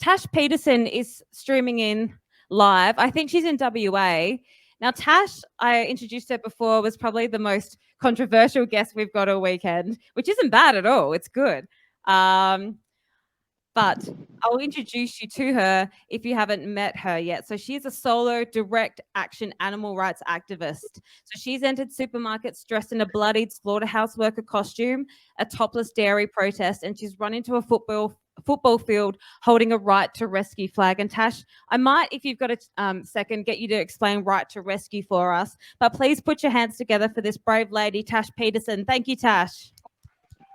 Tash Peterson is streaming in live. I think she's in WA. Now, Tash, I introduced her before, was probably the most controversial guest we've got all weekend, which isn't bad at all. It's good. But I'll introduce you to her if you haven't met her yet. So she's a solo direct action animal rights activist. So she's entered supermarkets dressed in a bloodied slaughterhouse worker costume, a topless dairy protest, and she's run into a football field holding a right to rescue flag. And Tash, I might, if you've got a second, get you to explain right to rescue for us. But please put your hands together for this brave lady, Tash Peterson. Thank you, Tash.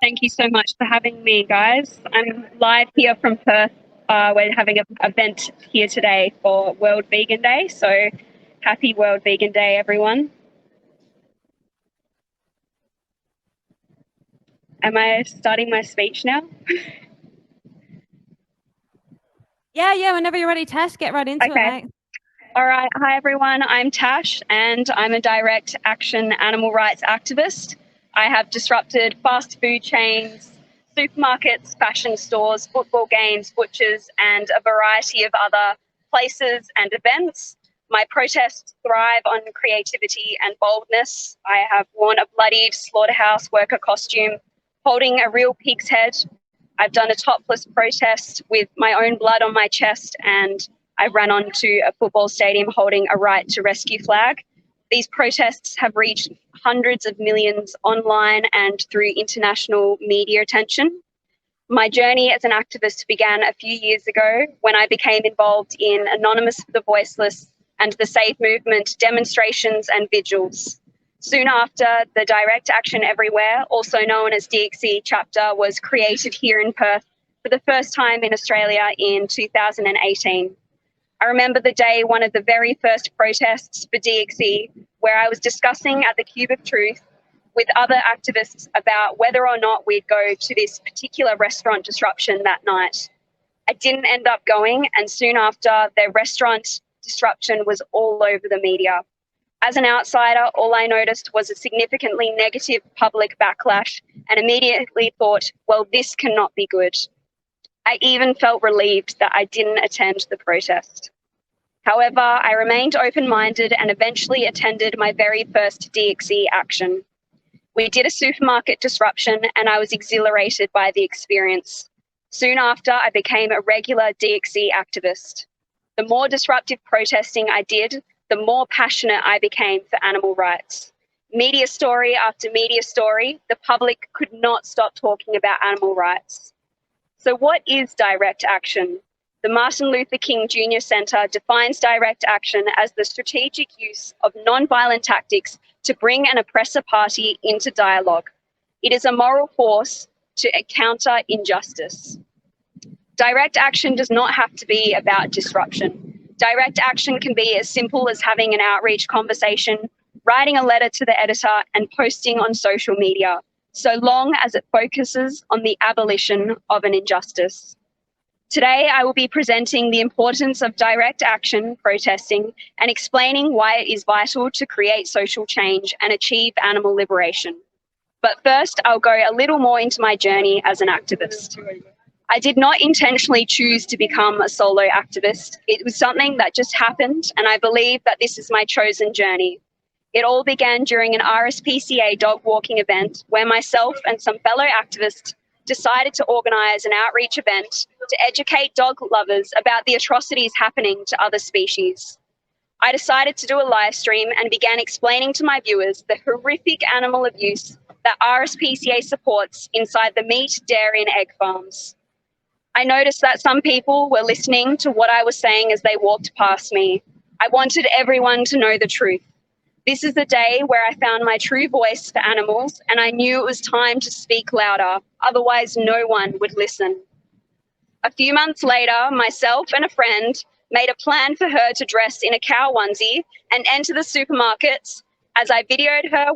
Thank you so much for having me, guys. I'm live here from Perth. We're having an event here today for World Vegan Day. So happy World Vegan Day, everyone. Am I starting my speech now? Yeah. Whenever you're ready, Tash, get right into it, mate. All right. Hi, everyone. I'm Tash, and I'm a direct action animal rights activist. I have disrupted fast food chains, supermarkets, fashion stores, football games, butchers, and a variety of other places and events. My protests thrive on creativity and boldness. I have worn a bloodied slaughterhouse worker costume, holding a real pig's head. I've done a topless protest with my own blood on my chest, and I ran onto a football stadium holding a right to rescue flag. These protests have reached hundreds of millions online and through international media attention. My journey as an activist began a few years ago when I became involved in Anonymous for the Voiceless and the Save Movement demonstrations and vigils. Soon after, the Direct Action Everywhere, also known as DXE chapter, was created here in Perth for the first time in Australia in 2018. I remember the day, one of the very first protests for DXE, where I was discussing at the Cube of Truth with other activists about whether or not we'd go to this particular restaurant disruption that night. I didn't end up going, and soon after, the restaurant disruption was all over the media. As an outsider, all I noticed was a significantly negative public backlash and immediately thought, well, this cannot be good. I even felt relieved that I didn't attend the protest. However, I remained open-minded and eventually attended my very first DXE action. We did a supermarket disruption and I was exhilarated by the experience. Soon after, I became a regular DXE activist. The more disruptive protesting I did, the more passionate I became for animal rights. Media story after media story, the public could not stop talking about animal rights. So what is direct action? The Martin Luther King Jr. Center defines direct action as the strategic use of nonviolent tactics to bring an oppressor party into dialogue. It is a moral force to counter injustice. Direct action does not have to be about disruption. Direct action can be as simple as having an outreach conversation, writing a letter to the editor, and posting on social media, so long as it focuses on the abolition of an injustice. Today, I will be presenting the importance of direct action protesting and explaining why it is vital to create social change and achieve animal liberation. But first, I'll go a little more into my journey as an activist. I did not intentionally choose to become a solo activist. It was something that just happened, and I believe that this is my chosen journey. It all began during an RSPCA dog walking event where myself and some fellow activists decided to organise an outreach event to educate dog lovers about the atrocities happening to other species. I decided to do a live stream and began explaining to my viewers the horrific animal abuse that RSPCA supports inside the meat, dairy and egg farms. I noticed that some people were listening to what I was saying as they walked past me. I wanted everyone to know the truth. This is the day where I found my true voice for animals, and I knew it was time to speak louder, otherwise no one would listen. A few months later, myself and a friend made a plan for her to dress in a cow onesie and enter the supermarkets as I videoed her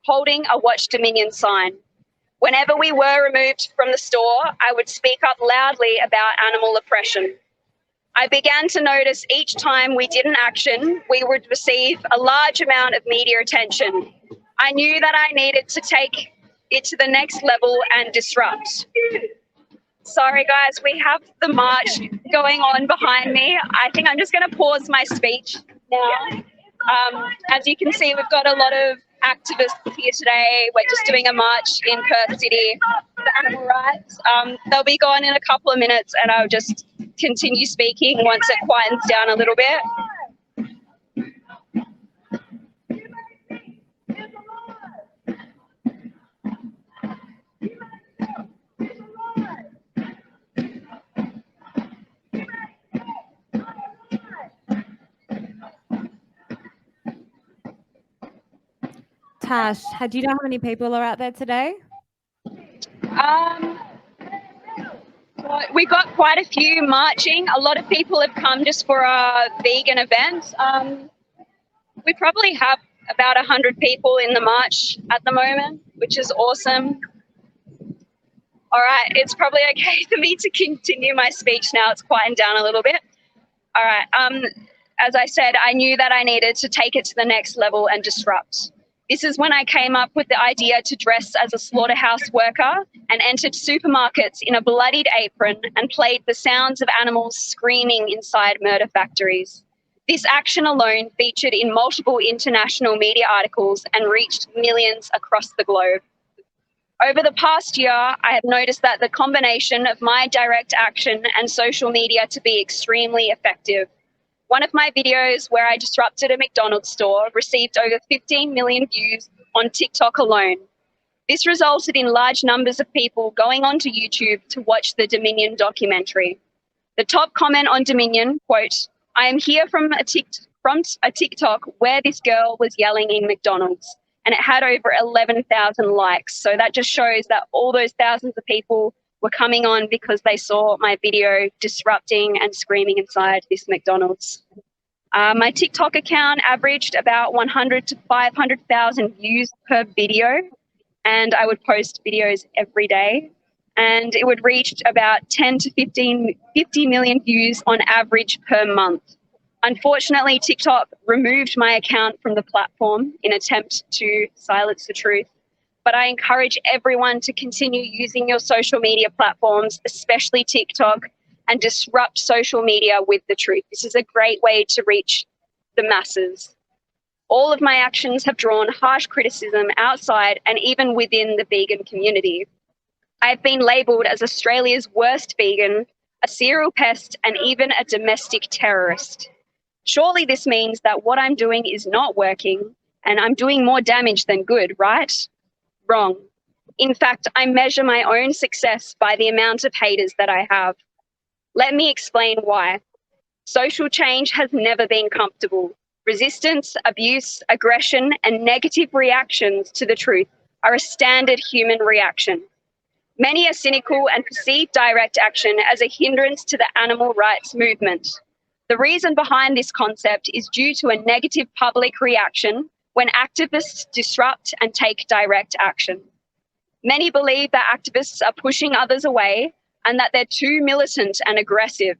holding a Watch Dominion sign. Whenever we were removed from the store, I would speak up loudly about animal oppression. I began to notice each time we did an action, we would receive a large amount of media attention. I knew that I needed to take it to the next level and disrupt. Sorry, guys, we have the march going on behind me. I think I'm just going to pause my speech now. As you can see, we've got a lot of activists here today. We're just doing a march in Perth City for animal rights. They'll be gone in a couple of minutes, and I'll just continue speaking once it quietens down a little bit. Tash, do you know how many people are out there today? We got quite a few marching. A lot of people have come just for our vegan event. We probably have about 100 people in the march at the moment, which is awesome. All right, it's probably okay for me to continue my speech now. It's quieting down a little bit. All right, as I said, I knew that I needed to take it to the next level and disrupt. This is when I came up with the idea to dress as a slaughterhouse worker and entered supermarkets in a bloodied apron and played the sounds of animals screaming inside murder factories. This action alone featured in multiple international media articles and reached millions across the globe. Over the past year, I have noticed that the combination of my direct action and social media to be extremely effective. One of my videos where I disrupted a McDonald's store received over 15 million views on TikTok alone. This resulted in large numbers of people going onto YouTube to watch the Dominion documentary. The top comment on Dominion, quote, "I am here from a TikTok where this girl was yelling in McDonald's," and it had over 11,000 likes. So that just shows that all those thousands of people were coming on because they saw my video disrupting and screaming inside this McDonald's. My TikTok account averaged about 100 to 500,000 views per video, and I would post videos every day. And it would reach about 10 to 50 million views on average per month. Unfortunately, TikTok removed my account from the platform in an attempt to silence the truth. But I encourage everyone to continue using your social media platforms, especially TikTok, and disrupt social media with the truth. This is a great way to reach the masses. All of my actions have drawn harsh criticism outside and even within the vegan community. I've been labelled as Australia's worst vegan, a serial pest, and even a domestic terrorist. Surely this means that what I'm doing is not working and I'm doing more damage than good, right? Wrong. In fact, I measure my own success by the amount of haters that I have. Let me explain why. Social change has never been comfortable. Resistance, abuse, aggression, and negative reactions to the truth are a standard human reaction. Many are cynical and perceive direct action as a hindrance to the animal rights movement. The reason behind this concept is due to a negative public reaction when activists disrupt and take direct action. Many believe that activists are pushing others away and that they're too militant and aggressive.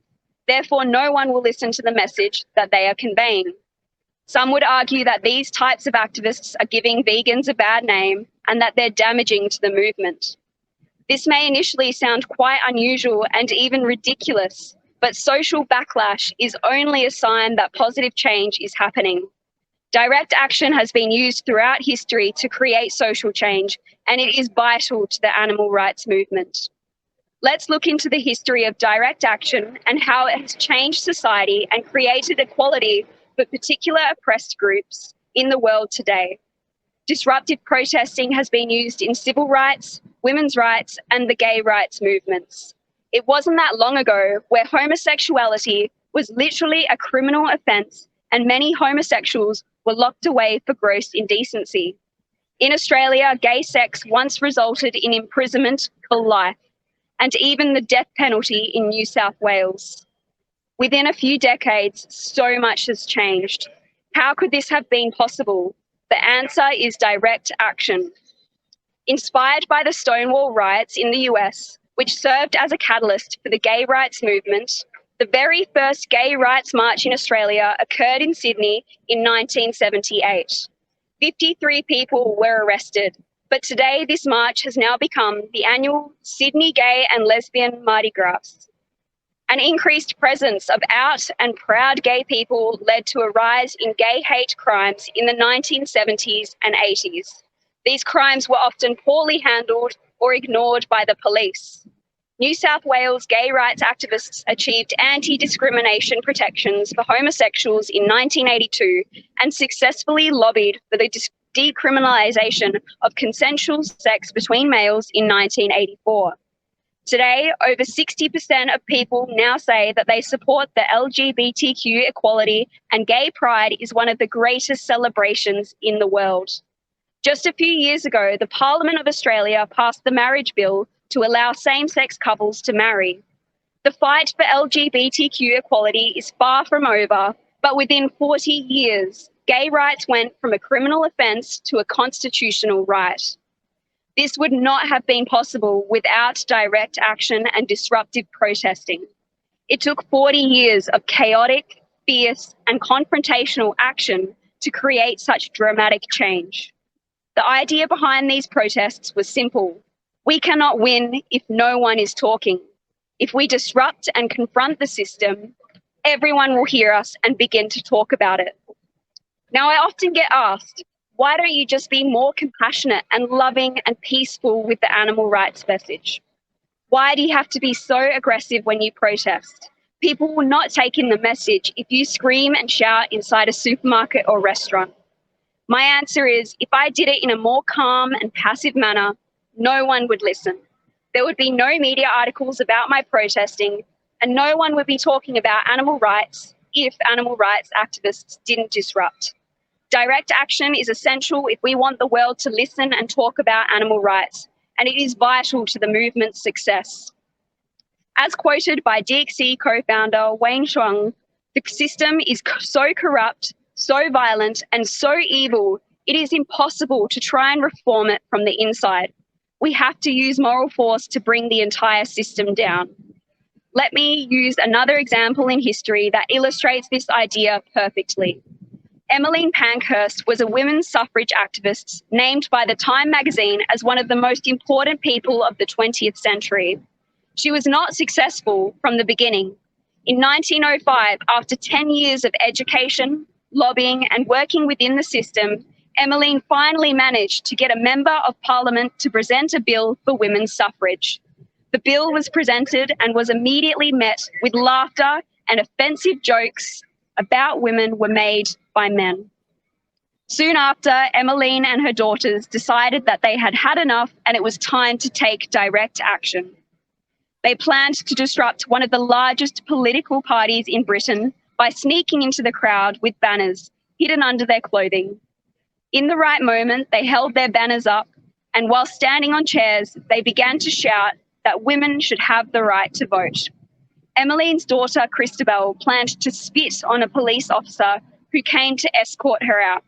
Therefore, no one will listen to the message that they are conveying. Some would argue that these types of activists are giving vegans a bad name and that they're damaging to the movement. This may initially sound quite unusual and even ridiculous, but social backlash is only a sign that positive change is happening. Direct action has been used throughout history to create social change, and it is vital to the animal rights movement. Let's look into the history of direct action and how it has changed society and created equality for particular oppressed groups in the world today. Disruptive protesting has been used in civil rights, women's rights, and the gay rights movements. It wasn't that long ago where homosexuality was literally a criminal offence and many homosexuals were locked away for gross indecency. In Australia, gay sex once resulted in imprisonment for life and even the death penalty in New South Wales. Within a few decades, so much has changed. How could this have been possible? The answer is direct action. Inspired by the Stonewall riots in the US, which served as a catalyst for the gay rights movement, the very first gay rights march in Australia occurred in Sydney in 1978. 53 people were arrested. But today, this march has now become the annual Sydney Gay and Lesbian Mardi Gras. An increased presence of out and proud gay people led to a rise in gay hate crimes in the 1970s and 80s. These crimes were often poorly handled or ignored by the police. New South Wales gay rights activists achieved anti-discrimination protections for homosexuals in 1982 and successfully lobbied for the decriminalisation of consensual sex between males in 1984. Today, over 60% of people now say that they support the LGBTQ equality, and gay pride is one of the greatest celebrations in the world. Just a few years ago, the Parliament of Australia passed the marriage bill to allow same-sex couples to marry. The fight for LGBTQ equality is far from over, but within 40 years, gay rights went from a criminal offence to a constitutional right. This would not have been possible without direct action and disruptive protesting. It took 40 years of chaotic, fierce, and confrontational action to create such dramatic change. The idea behind these protests was simple. We cannot win if no one is talking. If we disrupt and confront the system, everyone will hear us and begin to talk about it. Now, I often get asked, why don't you just be more compassionate and loving and peaceful with the animal rights message? Why do you have to be so aggressive when you protest? People will not take in the message if you scream and shout inside a supermarket or restaurant. My answer is, if I did it in a more calm and passive manner, no one would listen. There would be no media articles about my protesting, and no one would be talking about animal rights if animal rights activists didn't disrupt. Direct action is essential if we want the world to listen and talk about animal rights, and it is vital to the movement's success. As quoted by DXC co-founder Wayne Chuang, the system is so corrupt, so violent, and so evil, it is impossible to try and reform it from the inside. We have to use moral force to bring the entire system down. Let me use another example in history that illustrates this idea perfectly. Emeline Pankhurst was a women's suffrage activist named by the Time magazine as one of the most important people of the 20th century. She was not successful from the beginning. In 1905, after 10 years of education, lobbying, and working within the system, Emeline finally managed to get a member of parliament to present a bill for women's suffrage. The bill was presented and was immediately met with laughter, and offensive jokes about women were made by men. Soon after, Emeline and her daughters decided that they had had enough and it was time to take direct action. They planned to disrupt one of the largest political parties in Britain by sneaking into the crowd with banners hidden under their clothing. In the right moment, they held their banners up, and while standing on chairs, they began to shout that women should have the right to vote. Emeline's daughter, Christabel, planned to spit on a police officer who came to escort her out.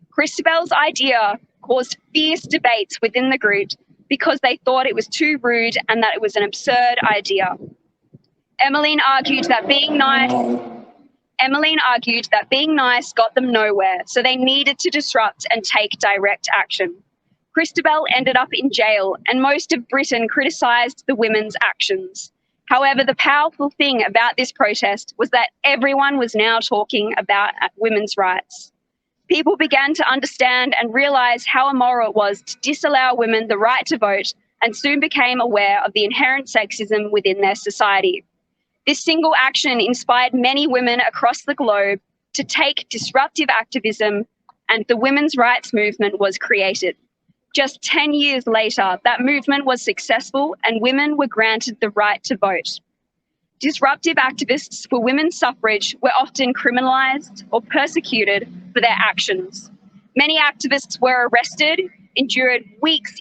Christabel's idea caused fierce debates within the group because they thought it was too rude and that it was an absurd idea. Emeline argued that being nice got them nowhere, so they needed to disrupt and take direct action. Christabel ended up in jail, and most of Britain criticised the women's actions. However, the powerful thing about this protest was that everyone was now talking about women's rights. People began to understand and realise how immoral it was to disallow women the right to vote, and soon became aware of the inherent sexism within their society. This single action inspired many women across the globe to take disruptive activism, and the women's rights movement was created. Just 10 years later, that movement was successful and women were granted the right to vote. Disruptive activists for women's suffrage were often criminalised or persecuted for their actions. Many activists were arrested, endured weeks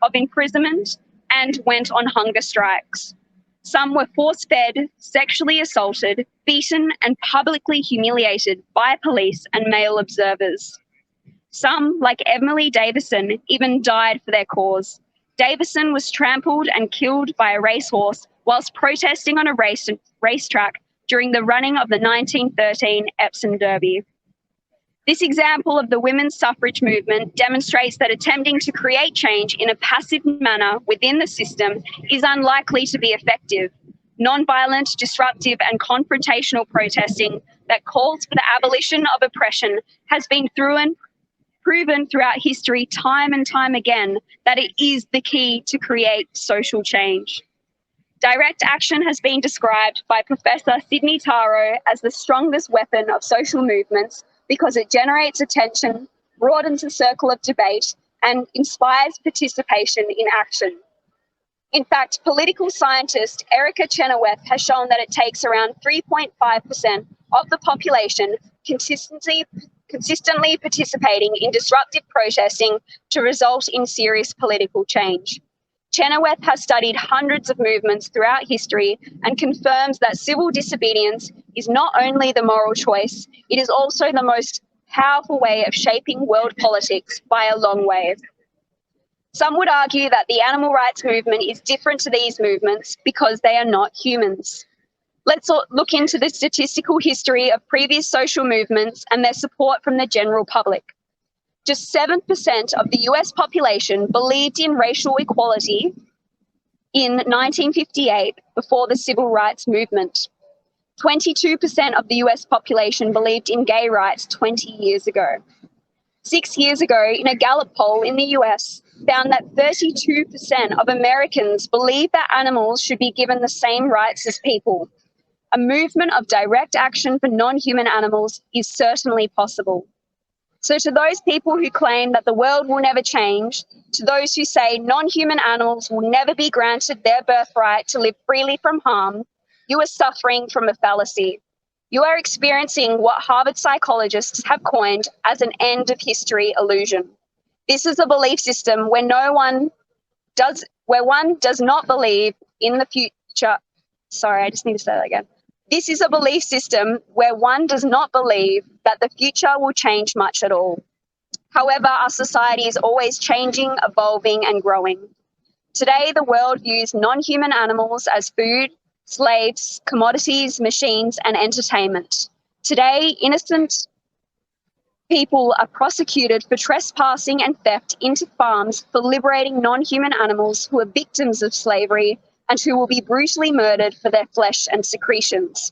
of imprisonment, and went on hunger strikes. Some were force-fed, sexually assaulted, beaten, and publicly humiliated by police and male observers. Some, like Emily Davison, even died for their cause. Davison was trampled and killed by a racehorse whilst protesting on a racetrack during the running of the 1913 Epsom Derby. This example of the women's suffrage movement demonstrates that attempting to create change in a passive manner within the system is unlikely to be effective. Non-violent, disruptive and confrontational protesting that calls for the abolition of oppression has been proven throughout history time and time again that it is the key to create social change. Direct action has been described by Professor Sydney Taro as the strongest weapon of social movements because it generates attention, broadens the circle of debate, and inspires participation in action. In fact, political scientist Erica Chenoweth has shown that it takes around 3.5% of the population consistently participating in disruptive protesting to result in serious political change. Chenoweth has studied hundreds of movements throughout history and confirms that civil disobedience is not only the moral choice, it is also the most powerful way of shaping world politics by a long way. Some would argue that the animal rights movement is different to these movements because they are not humans. Let's look into the statistical history of previous social movements and their support from the general public. Just 7% of the US population believed in racial equality in 1958 before the civil rights movement. 22% of the US population believed in gay rights 20 years ago. 6 years ago, in a Gallup poll in the US, found that 32% of Americans believe that animals should be given the same rights as people. A movement of direct action for non-human animals is certainly possible. So to those people who claim that the world will never change, to those who say non-human animals will never be granted their birthright to live freely from harm, you are suffering from a fallacy. You are experiencing what Harvard psychologists have coined as an end of history illusion. This is a belief system where one does not believe in the future. Sorry, I just need to say that again. This is a belief system where one does not believe that the future will change much at all. However, our society is always changing, evolving, and growing. Today, the world views non-human animals as food, slaves, commodities, machines, and entertainment. Today, innocent people are prosecuted for trespassing and theft into farms for liberating non-human animals who are victims of slavery and who will be brutally murdered for their flesh and secretions.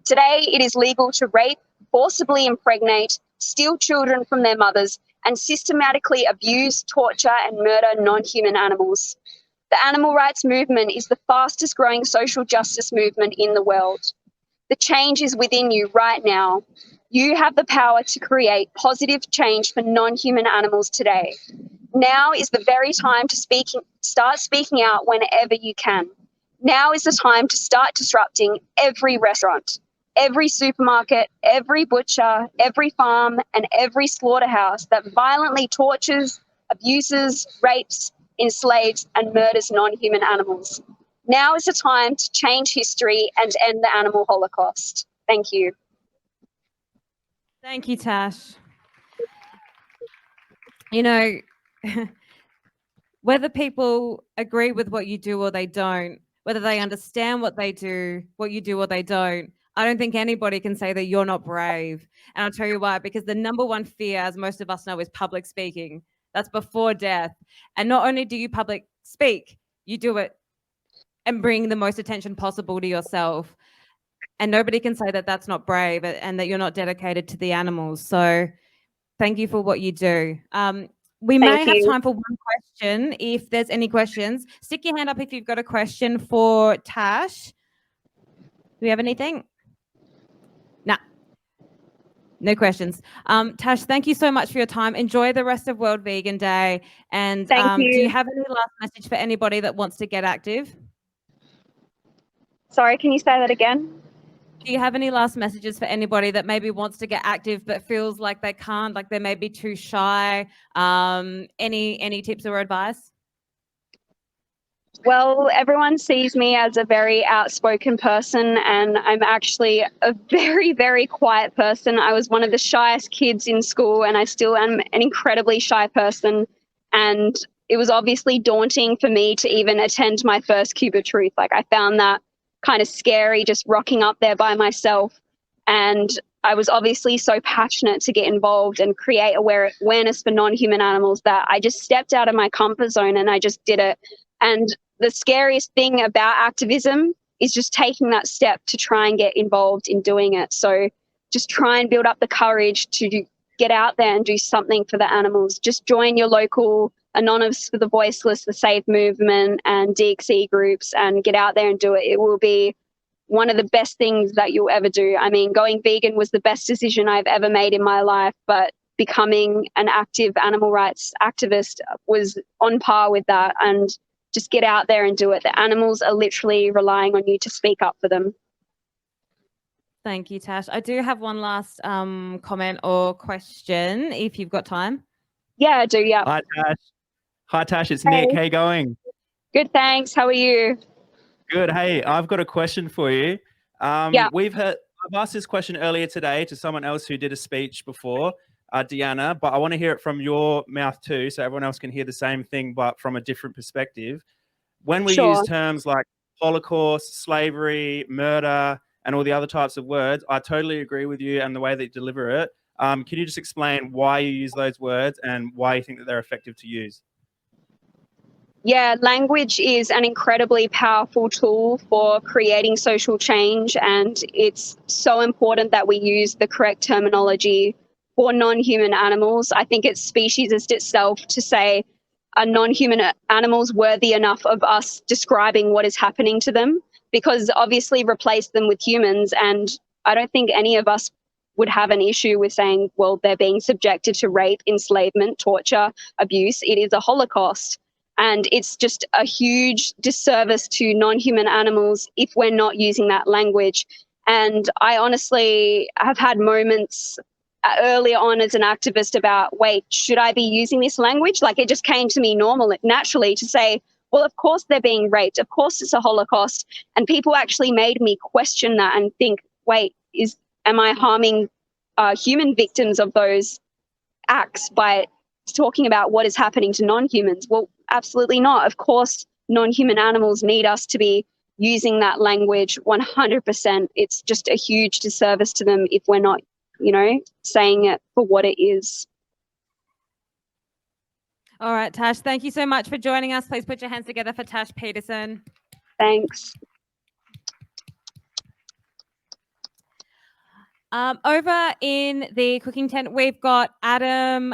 Today, it is legal to rape, forcibly impregnate, steal children from their mothers, and systematically abuse, torture, and murder non-human animals. The animal rights movement is the fastest growing social justice movement in the world. The change is within you right now. You have the power to create positive change for non-human animals today. Now is the very time to start speaking out whenever you can. Now is the time to start disrupting every restaurant, every supermarket, every butcher, every farm, and every slaughterhouse that violently tortures, abuses, rapes, enslaves, and murders non-human animals. Now is the time to change history and end the animal holocaust. Thank you. Thank you, Tash. You know, whether people agree with what you do or they don't, whether they understand what you do or they don't, I don't think anybody can say that you're not brave. And I'll tell you why, because the number one fear, as most of us know, is public speaking. That's before death. And not only do you public speak, you do it and bring the most attention possible to yourself. And nobody can say that that's not brave and that you're not dedicated to the animals. So thank you for what you do. We may have time for one question. If there's any questions, stick your hand up if you've got a question for Tash. Do we have anything? No questions. Tash, thank you so much for your time. Enjoy the rest of World Vegan Day. And do you have any last message for anybody that wants to get active? Sorry, can you say that again? Do you have any last messages for anybody that maybe wants to get active but feels like they can't, like they may be too shy? Any tips or advice? Well, everyone sees me as a very outspoken person, and I'm actually a very, very quiet person. I was one of the shyest kids in school, and I still am an incredibly shy person. And it was obviously daunting for me to even attend my first Cube of Truth. Like, I found that kind of scary, just rocking up there by myself. And I was obviously so passionate to get involved and create awareness for non-human animals that I just stepped out of my comfort zone and I just did it. And the scariest thing about activism is just taking that step to try and get involved in doing it. So just try and build up the courage to get out there and do something for the animals. Just join your local Anonymous for the Voiceless, the Save movement, and DXE groups, and get out there and do it. It will be one of the best things that you'll ever do. I mean, going vegan was the best decision I've ever made in my life, but becoming an active animal rights activist was on par with that. And just get out there and do it. The animals are literally relying on you to speak up for them. Thank you, Tash. I do have one last comment or question, if you've got time. Yeah, I do, yeah. Hi, Tash. Hi, Tash. It's Nick. How you going? Good, thanks. How are you? Good. Hey, I've got a question for you. Yeah. I've asked this question earlier today to someone else who did a speech before, Deanna, but I want to hear it from your mouth too, so everyone else can hear the same thing, but from a different perspective. When we use terms like Holocaust, slavery, murder, and all the other types of words, I totally agree with you and the way that you deliver it. Can you just explain why you use those words and why you think that they're effective to use? Yeah, language is an incredibly powerful tool for creating social change, and it's so important that we use the correct terminology for non-human animals. I think it's speciesist itself to say are non-human animals worthy enough of us describing what is happening to them, because obviously replace them with humans, and I don't think any of us would have an issue with saying, well, they're being subjected to rape, enslavement, torture, abuse. It is a Holocaust. And it's just a huge disservice to non-human animals if we're not using that language. And I honestly have had moments earlier on as an activist about, wait, should I be using this language? Like, it just came to me naturally to say, well, of course they're being raped. Of course it's a Holocaust. And people actually made me question that and think, wait, am I harming human victims of those acts by talking about what is happening to non-humans? Well, absolutely not. Of course, non-human animals need us to be using that language 100%. It's just a huge disservice to them if we're not, saying it for what it is. All right, Tash, thank you so much for joining us. Please put your hands together for Tash Peterson. Thanks. Over in the cooking tent, we've got Adam